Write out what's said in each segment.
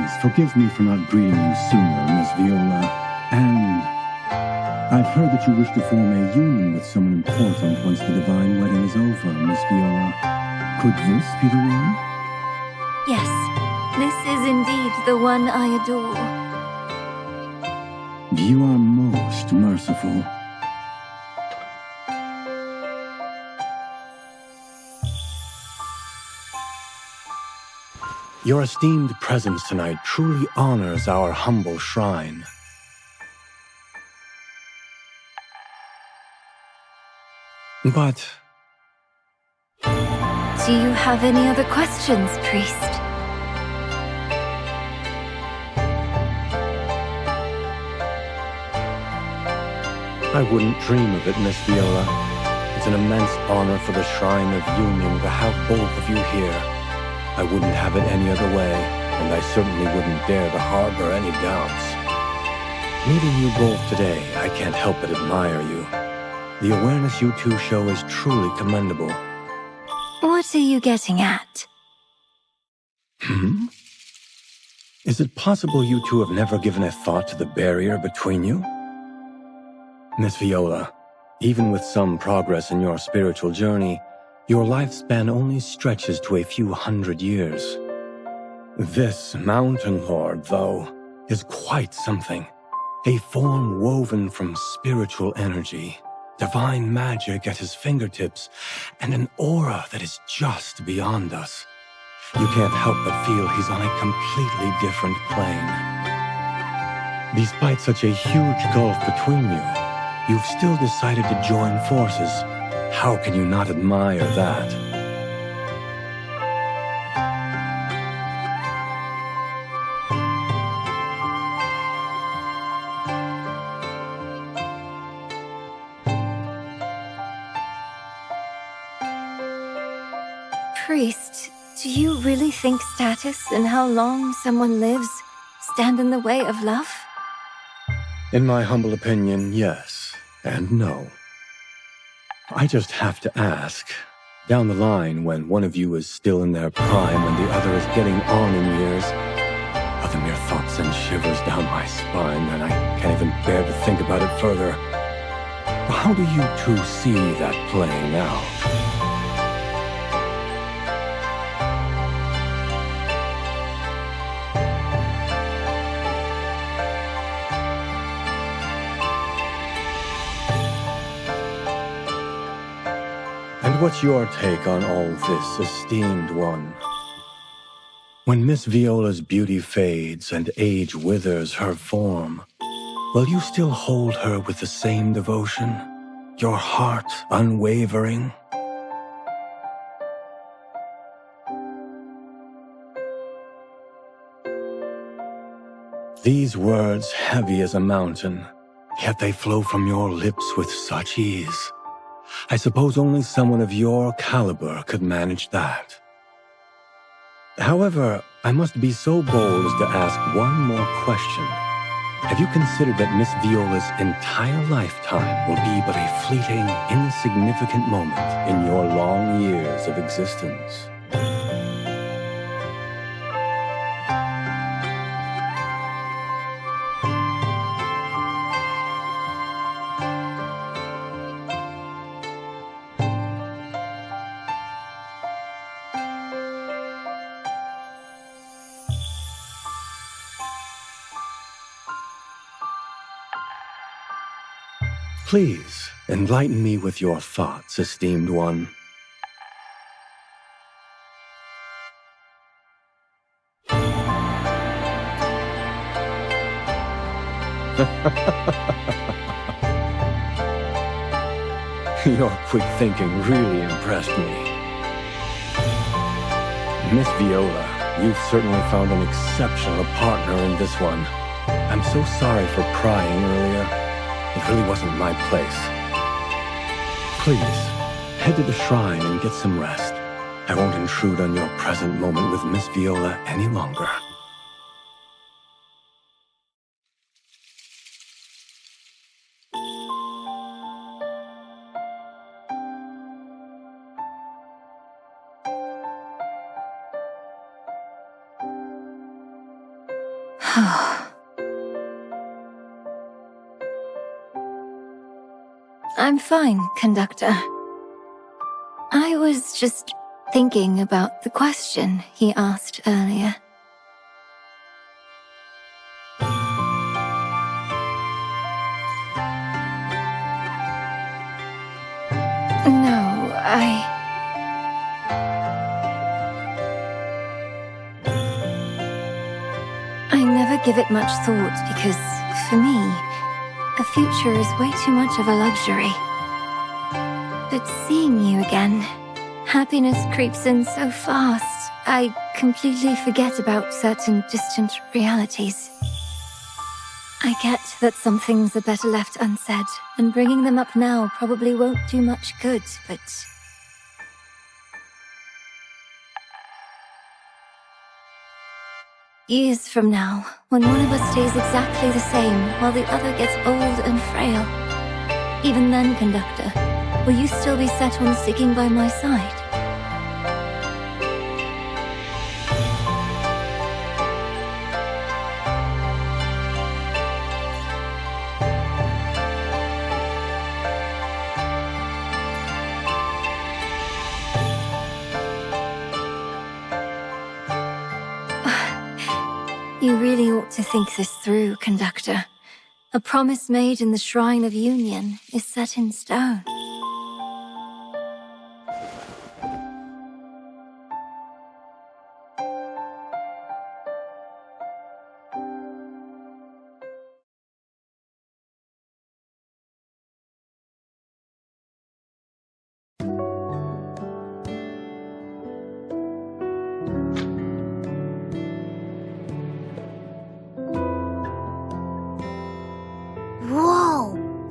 Please forgive me for not greeting you sooner, Miss Viola. And I've heard that you wish to form a union with someone important once the divine wedding is over, Miss Viola. Could this be the one? Yes, this is indeed the one I adore. You are most merciful. Your esteemed presence tonight truly honors our humble shrine. But... Do you have any other questions, priest? I wouldn't dream of it, Miss Viola. It's an immense honor for the Shrine of Union to have both of you here. I wouldn't have it any other way, and I certainly wouldn't dare to harbor any doubts. Meeting you both today, I can't help but admire you. The awareness you two show is truly commendable. What are you getting at? Is it possible you two have never given a thought to the barrier between you? Miss Viola, even with some progress in your spiritual journey, your lifespan only stretches to a few hundred years. This Mountain Lord, though, is quite something. A form woven from spiritual energy, divine magic at his fingertips, and an aura that is just beyond us. You can't help but feel he's on a completely different plane. Despite such a huge gulf between you, you've still decided to join forces. How can you not admire that? Priest, do you really think status and how long someone lives stand in the way of love? In my humble opinion, yes and no. I just have to ask, down the line when one of you is still in their prime and the other is getting on in years, the mere thought sends shivers down my spine and I can't even bear to think about it further. How do you two see that playing out? And what's your take on all this, esteemed one? When Miss Viola's beauty fades and age withers her form, will you still hold her with the same devotion? Your heart unwavering? These words heavy as a mountain, yet they flow from your lips with such ease. I suppose only someone of your caliber could manage that. However, I must be so bold as to ask one more question. Have you considered that Miss Viola's entire lifetime will be but a fleeting, insignificant moment in your long years of existence? Please, enlighten me with your thoughts, esteemed one. Your quick thinking really impressed me. Miss Viola, you've certainly found an exceptional partner in this one. I'm so sorry for prying earlier. It really wasn't my place. Please, head to the shrine and get some rest. I won't intrude on your present moment with Miss Viola any longer. I'm fine, Conductor. I was just thinking about the question he asked earlier. No, I never give it much thought because, for me, a future is way too much of a luxury. But seeing you again, happiness creeps in so fast, I completely forget about certain distant realities. I get that some things are better left unsaid, and bringing them up now probably won't do much good, but... Years from now, when one of us stays exactly the same while the other gets old and frail, even then, Conductor, will you still be set on sticking by my side? You really ought to think this through, Conductor. A promise made in the Shrine of Union is set in stone.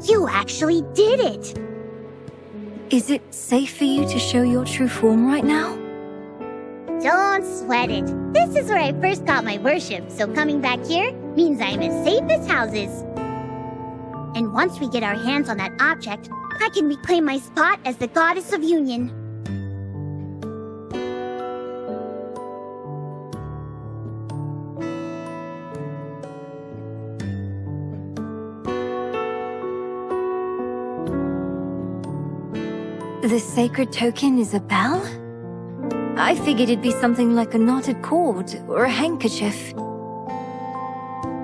You actually did it! Is it safe for you to show your true form right now? Don't sweat it. This is where I first got my worship, so coming back here means I'm as safe as houses. And once we get our hands on that object, I can reclaim my spot as the Goddess of Union. The sacred token is a bell? I figured it'd be something like a knotted cord or a handkerchief.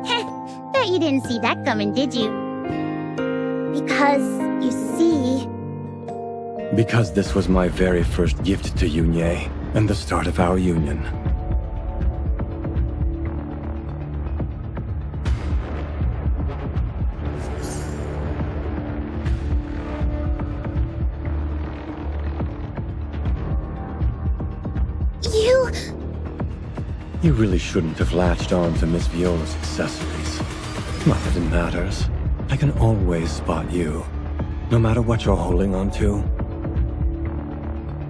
Heh, bet you didn't see that coming, did you? Because, you see... Because this was my very first gift to Yunye, and the start of our union. You really shouldn't have latched on to Miss Viola's accessories. Not that it matters. I can always spot you, no matter what you're holding on to.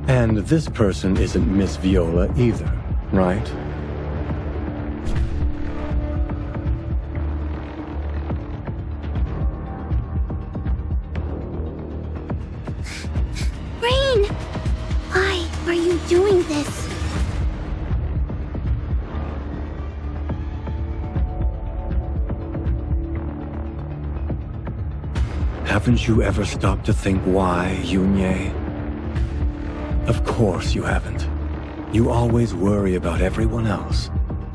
And this person isn't Miss Viola either, right? Rain! Why are you doing this? Haven't you ever stopped to think why, Yunye? Of course you haven't. You always worry about everyone else,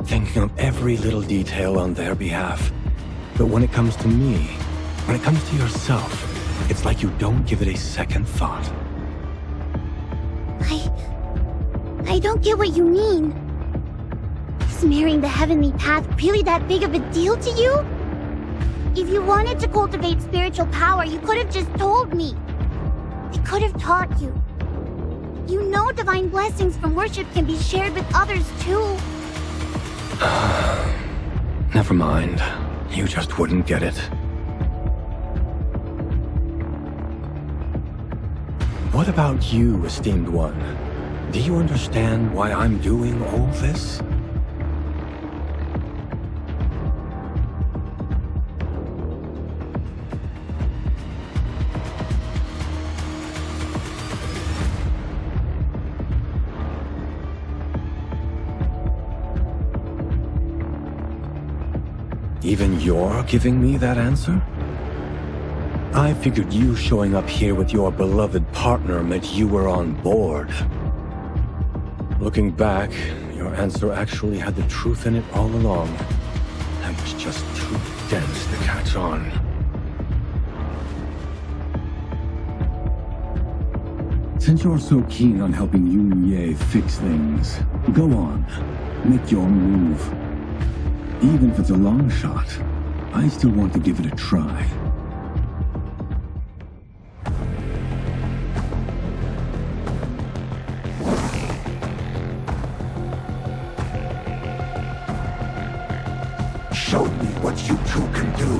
thinking of every little detail on their behalf. But when it comes to me, when it comes to yourself, it's like you don't give it a second thought. I don't get what you mean. Is marrying the heavenly path really that big of a deal to you? If you wanted to cultivate spiritual power, you could have just told me. I could have taught you. You know divine blessings from worship can be shared with others too. Never mind. You just wouldn't get it. What about you, esteemed one? Do you understand why I'm doing all this? Even you're giving me that answer? I figured you showing up here with your beloved partner meant you were on board. Looking back, your answer actually had the truth in it all along. I was just too dense to catch on. Since you're so keen on helping Yun fix things, go on. Make your move. Even if it's a long shot, I still want to give it a try. Show me what you two can do.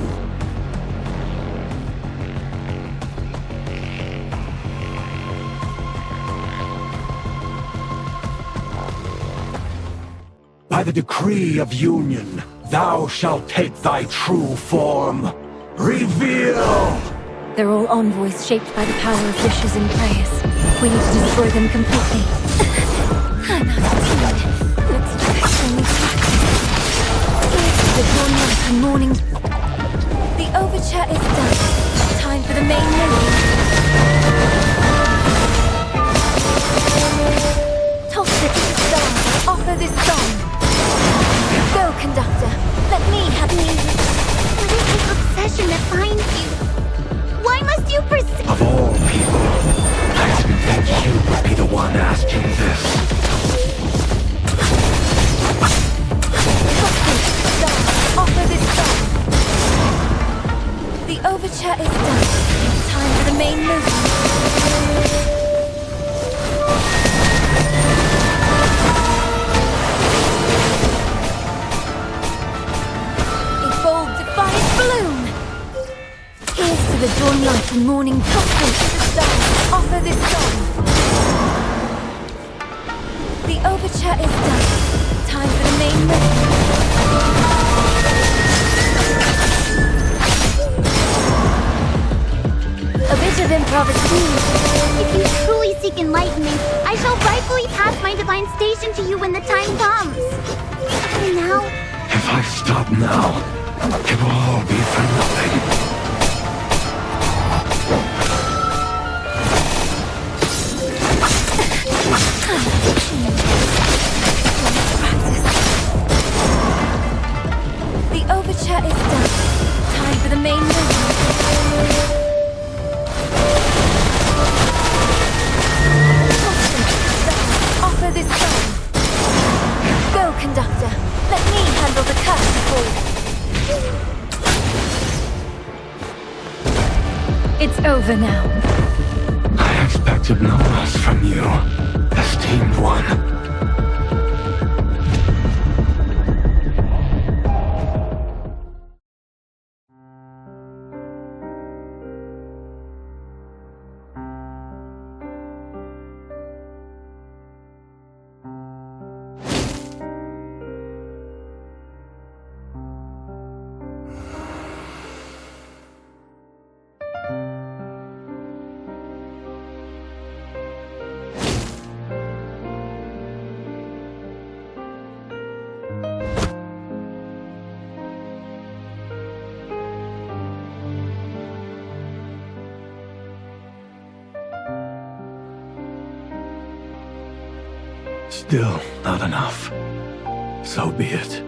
By the decree of union, thou shalt take thy true form. Reveal! They're all envoys shaped by the power of wishes and prayers. We need to destroy them completely. I'm out of tune. Looks like I still need practice. Here's the dawn light and morning. The overture is done. Time for the main melody. Toss it to the stars. Offer this song. Go, conductor. Let me have you. What is this obsession that binds you? Why must you pursue? Of all people, I didn't think you would be the one asking this. Offer this song. The overture is done. Time for the main movement. The dawn light and morning tossing to the stars. Offer this song. The overture is done. Time for the main movement. A bit of improvisation. If you truly seek enlightenment, I shall rightfully pass my divine station to you when the time comes. And now... If I stop now, it will all be for nothing. The overture is done. Time for the main movement. Offer this song. Go, conductor. Let me handle the curtain. It's over now. I expected no less from you, esteemed one. Still not enough. So be it.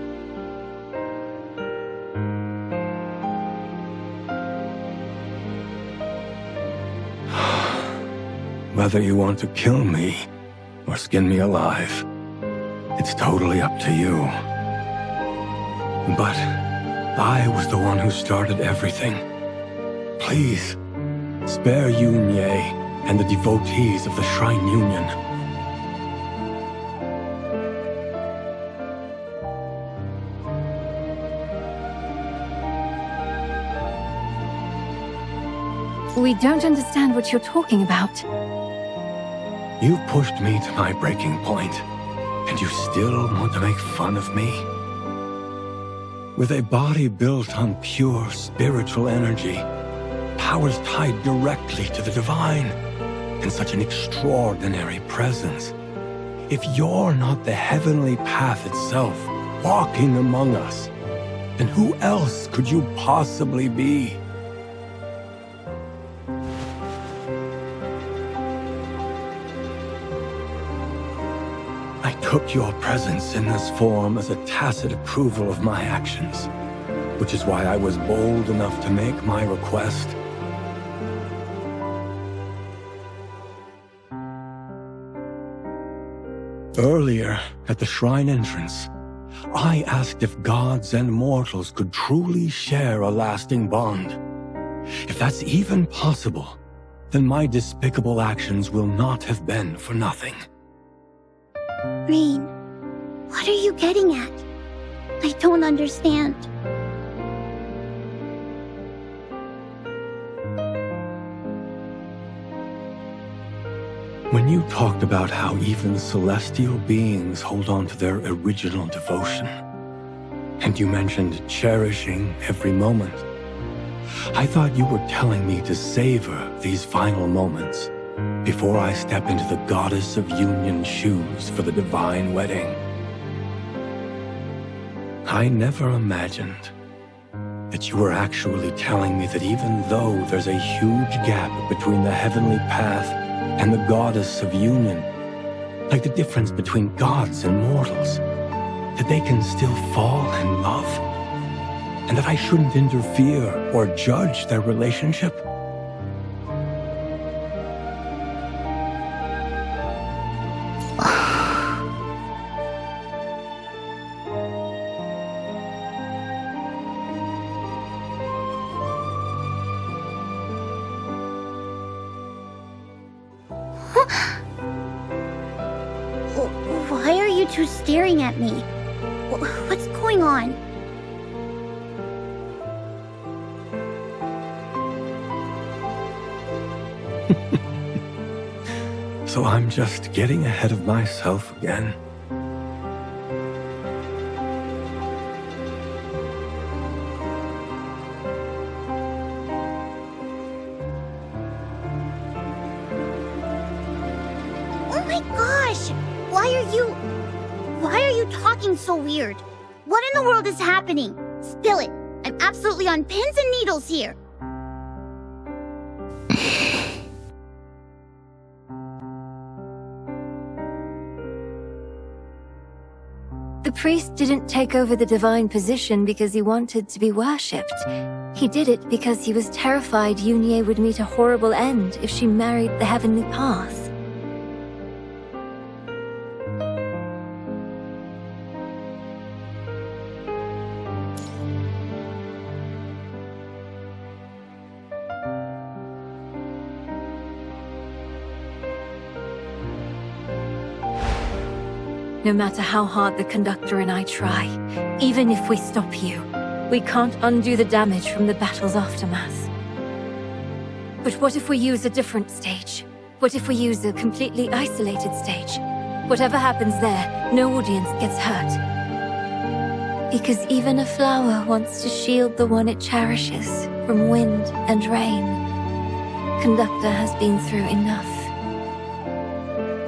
Whether you want to kill me or skin me alive, it's totally up to you. But I was the one who started everything. Please, spare Yun-Ye and the devotees of the Shrine Union. We don't understand what you're talking about. You pushed me to my breaking point, and you still want to make fun of me? With a body built on pure spiritual energy, powers tied directly to the divine, and such an extraordinary presence. If you're not the heavenly path itself, walking among us, then who else could you possibly be? I took your presence in this form as a tacit approval of my actions, which is why I was bold enough to make my request. Earlier, at the shrine entrance, I asked if gods and mortals could truly share a lasting bond. If that's even possible, then my despicable actions will not have been for nothing. Rain, what are you getting at? I don't understand. When you talked about how even celestial beings hold on to their original devotion, and you mentioned cherishing every moment, I thought you were telling me to savor these final moments before I step into the Goddess of Union's shoes for the divine wedding. I never imagined that you were actually telling me that even though there's a huge gap between the heavenly path and the Goddess of Union, like the difference between gods and mortals, that they can still fall in love, and that I shouldn't interfere or judge their relationship. Why are you two staring at me? What's going on? So I'm just getting ahead of myself again. Oh my gosh! Why are you talking so weird? What in the world is happening? Spill it. I'm absolutely on pins and needles here. The priest didn't take over the divine position because he wanted to be worshipped. He did it because he was terrified Yunie would meet a horrible end if she married the heavenly path. No matter how hard the conductor and I try, even if we stop you, we can't undo the damage from the battle's aftermath. But what if we use a different stage? What if we use a completely isolated stage? Whatever happens there, no audience gets hurt. Because even a flower wants to shield the one it cherishes from wind and rain. Conductor has been through enough.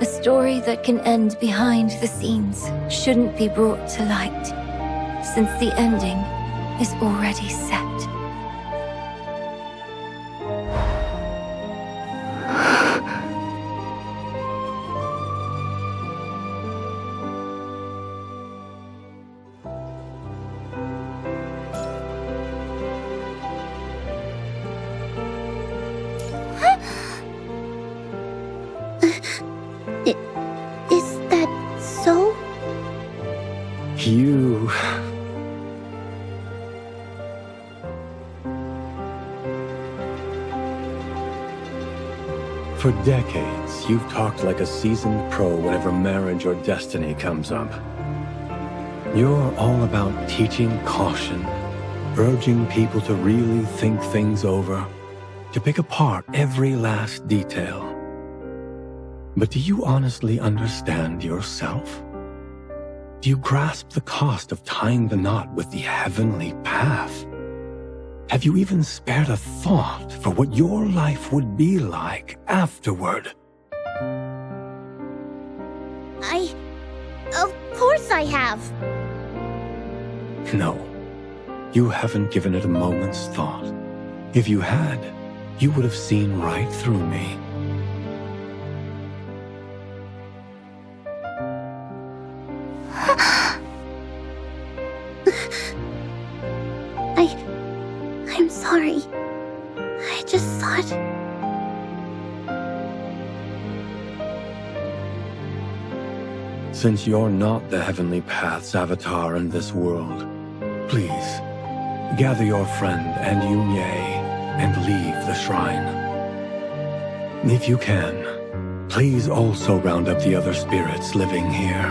A story that can end behind the scenes shouldn't be brought to light, since the ending is already set. Is that so? You... For decades, you've talked like a seasoned pro whenever marriage or destiny comes up. You're all about teaching caution, urging people to really think things over, to pick apart every last detail. But do you honestly understand yourself? Do you grasp the cost of tying the knot with the heavenly path? Have you even spared a thought for what your life would be like afterward? Of course I have. No. You haven't given it a moment's thought. If you had, you would have seen right through me. I'm sorry. I just thought... Since you're not the Heavenly Path's avatar in this world, please, gather your friend and Unwavering and leave the shrine. If you can, please also round up the other spirits living here.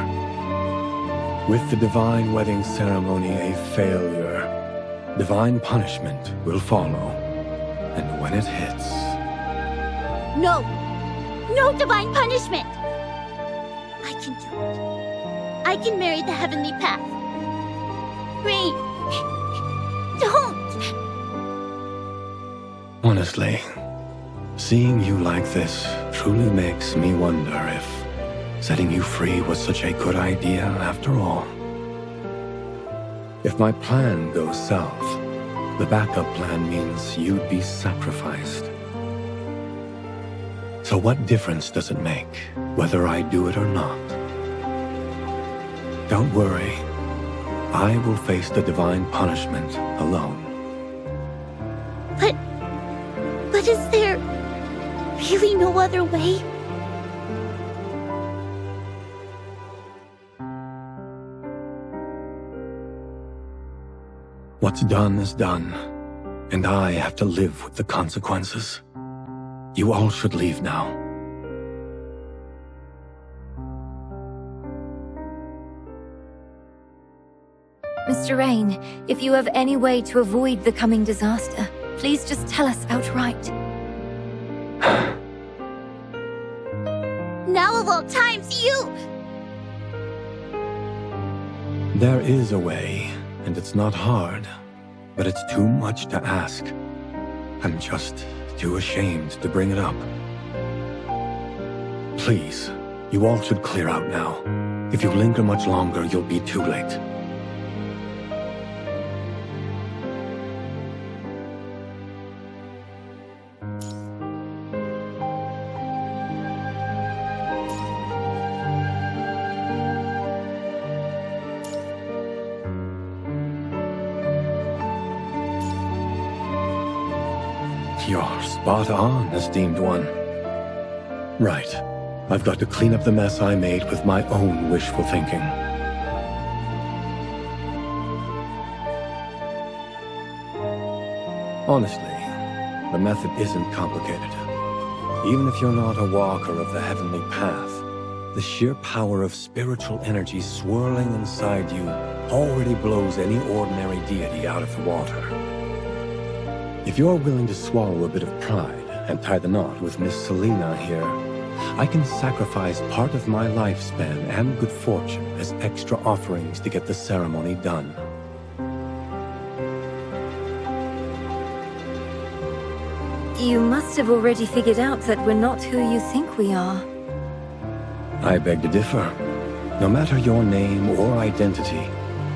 With the divine wedding ceremony a failure, divine punishment will follow. And when it hits... No! No divine punishment! I can do it. I can marry the Heavenly Path. Rain! Don't! Honestly, seeing you like this truly makes me wonder if setting you free was such a good idea after all. If my plan goes south, the backup plan means you'd be sacrificed. So what difference does it make whether I do it or not? Don't worry. I will face the divine punishment alone. But is there really no other way? What's done is done, and I have to live with the consequences. You all should leave now. Mr. Rain, if you have any way to avoid the coming disaster, please just tell us outright. Now of all times, you! There is a way, and it's not hard, but it's too much to ask. I'm just too ashamed to bring it up. Please, you all should clear out now. If you linger much longer, you'll be too late. You're spot on, esteemed one. Right. I've got to clean up the mess I made with my own wishful thinking. Honestly, the method isn't complicated. Even if you're not a walker of the heavenly path, the sheer power of spiritual energy swirling inside you already blows any ordinary deity out of the water. If you're willing to swallow a bit of pride and tie the knot with Miss Selena here, I can sacrifice part of my lifespan and good fortune as extra offerings to get the ceremony done. You must have already figured out that we're not who you think we are. I beg to differ. No matter your name or identity,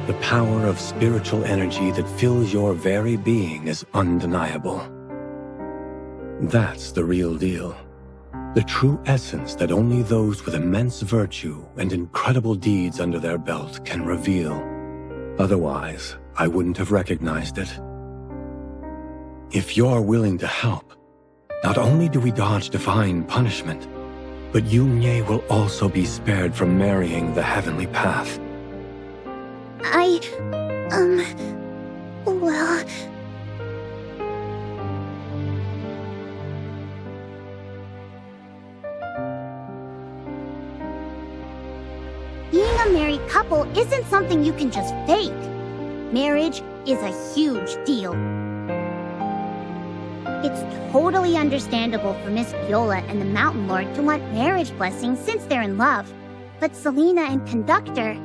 the power of spiritual energy that fills your very being is undeniable. That's the real deal. The true essence that only those with immense virtue and incredible deeds under their belt can reveal. Otherwise, I wouldn't have recognized it. If you're willing to help, not only do we dodge divine punishment, but Unwavering will also be spared from marrying the heavenly path. Well... Being a married couple isn't something you can just fake. Marriage is a huge deal. It's totally understandable for Miss Viola and the Mountain Lord to want marriage blessings since they're in love. But Selena and Conductor...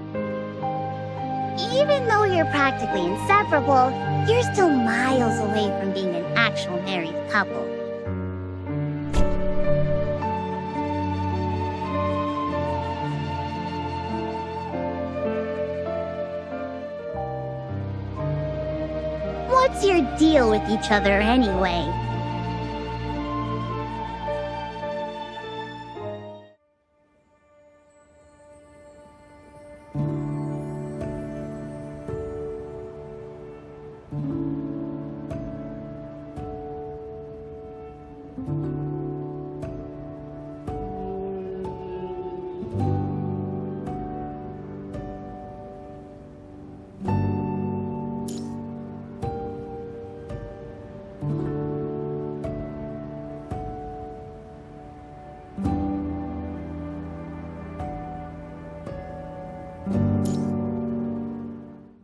Even though you're practically inseparable, you're still miles away from being an actual married couple. What's your deal with each other anyway?